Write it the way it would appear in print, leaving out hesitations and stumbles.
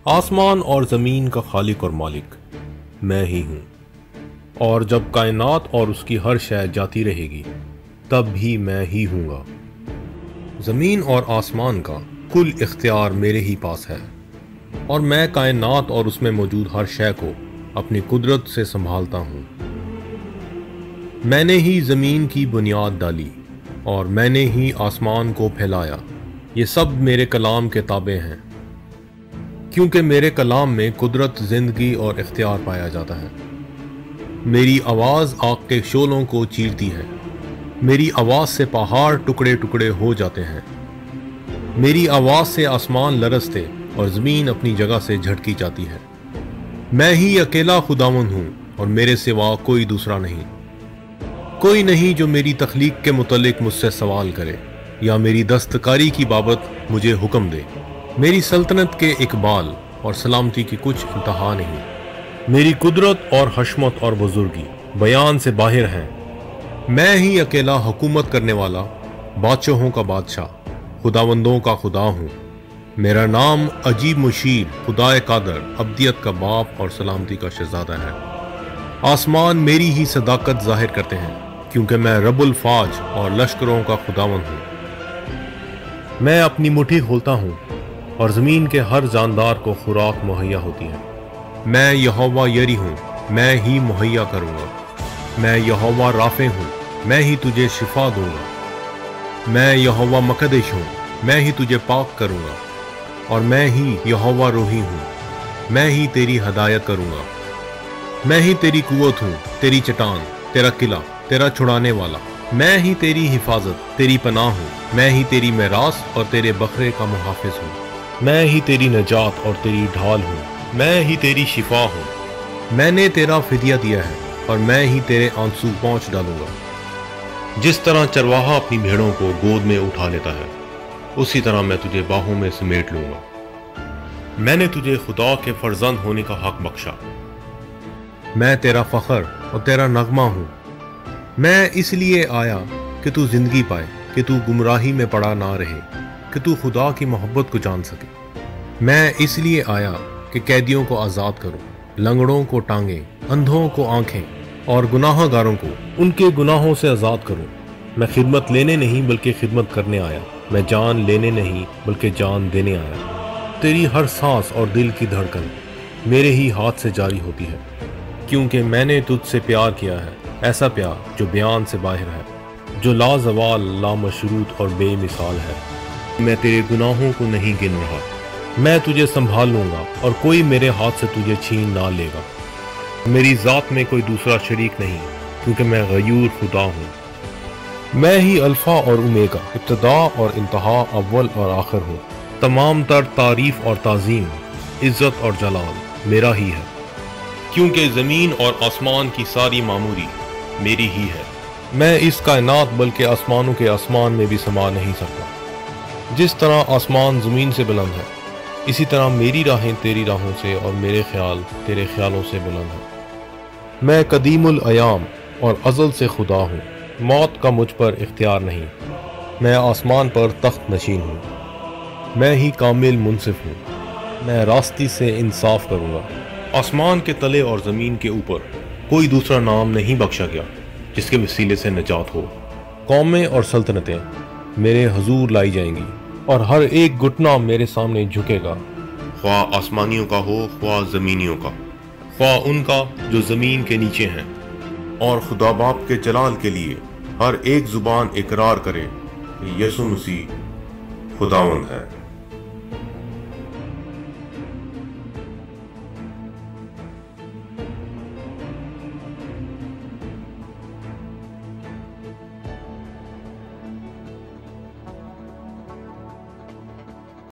آسمان اور زمین کا خالق اور مالک میں ہی ہوں، اور جب کائنات اور اس کی ہر شے جاتی رہے گی تب بھی میں ہی ہوں گا۔ زمین اور آسمان کا کل اختیار میرے ہی پاس ہے، اور میں کائنات اور اس میں موجود ہر شے کو اپنی قدرت سے سنبھالتا ہوں۔ میں نے ہی زمین کی بنیاد ڈالی اور میں نے ہی آسمان کو پھیلایا۔ یہ سب میرے کلام کے تابع ہیں، کیونکہ میرے کلام میں قدرت، زندگی اور اختیار پایا جاتا ہے۔ میری آواز آگ کے شعلوں کو چیرتی ہے، میری آواز سے پہاڑ ٹکڑے ٹکڑے ہو جاتے ہیں، میری آواز سے آسمان لرزتے اور زمین اپنی جگہ سے جھٹکی جاتی ہے۔ میں ہی اکیلا خداوند ہوں اور میرے سوا کوئی دوسرا نہیں۔ کوئی نہیں جو میری تخلیق کے متعلق مجھ سے سوال کرے یا میری دستکاری کی بابت مجھے حکم دے۔ میری سلطنت کے اقبال اور سلامتی کی کچھ انتہا نہیں۔ میری قدرت اور حشمت اور بزرگی بیان سے باہر ہیں۔ میں ہی اکیلا حکومت کرنے والا، بادشاہوں کا بادشاہ، خداوندوں کا خدا ہوں۔ میرا نام عجیب مشیر، خدائے قادر، ابدیت کا باپ اور سلامتی کا شہزادہ ہے۔ آسمان میری ہی صداقت ظاہر کرتے ہیں، کیونکہ میں رب الفاج اور لشکروں کا خداوند ہوں۔ میں اپنی مٹھی کھولتا ہوں اور زمین کے ہر جاندار کو خوراک مہیا ہوتی ہے۔ میں یہوہ یری ہوں، میں ہی مہیا کروں گا۔ میں یہوہ رافع ہوں، میں ہی تجھے شفا دوں گا۔ میں یہوہ مقدش ہوں، میں ہی تجھے پاک کروں گا۔ اور میں ہی یہوہ روحی ہوں، میں ہی تیری ہدایت کروں گا۔ میں ہی تیری قوت ہوں، تیری چٹان، تیرا قلعہ، تیرا چھڑانے والا۔ میں ہی تیری حفاظت، تیری پناہ ہوں۔ میں ہی تیری میراث اور تیرے بکرے کا محافظ ہوں۔ میں ہی تیری نجات اور تیری ڈھال ہوں۔ میں ہی تیری شفا ہوں۔ میں نے تیرا فدیہ دیا ہے اور میں ہی تیرے آنسو پونچھ ڈالوں گا۔ جس طرح چرواہا اپنی بھیڑوں کو گود میں اٹھا لیتا ہے، اسی طرح میں تجھے باہوں میں سمیٹ لوں گا۔ میں نے تجھے خدا کے فرزند ہونے کا حق بخشا۔ میں تیرا فخر اور تیرا نغمہ ہوں۔ میں اس لیے آیا کہ تو زندگی پائے، کہ تو گمراہی میں پڑا نہ رہے، کہ تو خدا کی محبت کو جان سکے۔ میں اس لیے آیا کہ قیدیوں کو آزاد کروں، لنگڑوں کو ٹانگیں، اندھوں کو آنکھیں اور گناہ گاروں کو ان کے گناہوں سے آزاد کروں۔ میں خدمت لینے نہیں بلکہ خدمت کرنے آیا۔ میں جان لینے نہیں بلکہ جان دینے آیا۔ تیری ہر سانس اور دل کی دھڑکن میرے ہی ہاتھ سے جاری ہوتی ہے، کیونکہ میں نے تجھ سے پیار کیا ہے، ایسا پیار جو بیان سے باہر ہے، جو لازوال، لامشروط اور بے مثال ہے۔ میں تیرے گناہوں کو نہیں گن رہا۔ میں تجھے سنبھال لوں گا اور کوئی میرے ہاتھ سے تجھے چھین نہ لے گا۔ میری ذات میں کوئی دوسرا شریک نہیں، کیونکہ میں غیور خدا ہوں۔ میں ہی الفا اور اومیگا، ابتدا اور انتہا، اول اور آخر ہوں۔ تمام تر تعریف اور تعظیم، عزت اور جلال میرا ہی ہے، کیونکہ زمین اور آسمان کی ساری معموری میری ہی ہے۔ میں اس کائنات بلکہ آسمانوں کے آسمان میں بھی سما نہیں سکتا۔ جس طرح آسمان زمین سے بلند ہے، اسی طرح میری راہیں تیری راہوں سے اور میرے خیال تیرے خیالوں سے بلند ہیں۔ میں قدیم الایام اور ازل سے خدا ہوں، موت کا مجھ پر اختیار نہیں۔ میں آسمان پر تخت نشین ہوں، میں ہی کامل منصف ہوں۔ میں راستی سے انصاف کروں گا۔ آسمان کے تلے اور زمین کے اوپر کوئی دوسرا نام نہیں بخشا گیا جس کے وسیلے سے نجات ہو۔ قومیں اور سلطنتیں میرے حضور لائی جائیں گی، اور ہر ایک گھٹنا میرے سامنے جھکے گا، خواہ آسمانیوں کا ہو خواہ زمینیوں کا، خواہ ان کا جو زمین کے نیچے ہیں۔ اور خدا باپ کے جلال کے لیے ہر ایک زبان اقرار کرے کہ یسوع مسیح خداوند ہے۔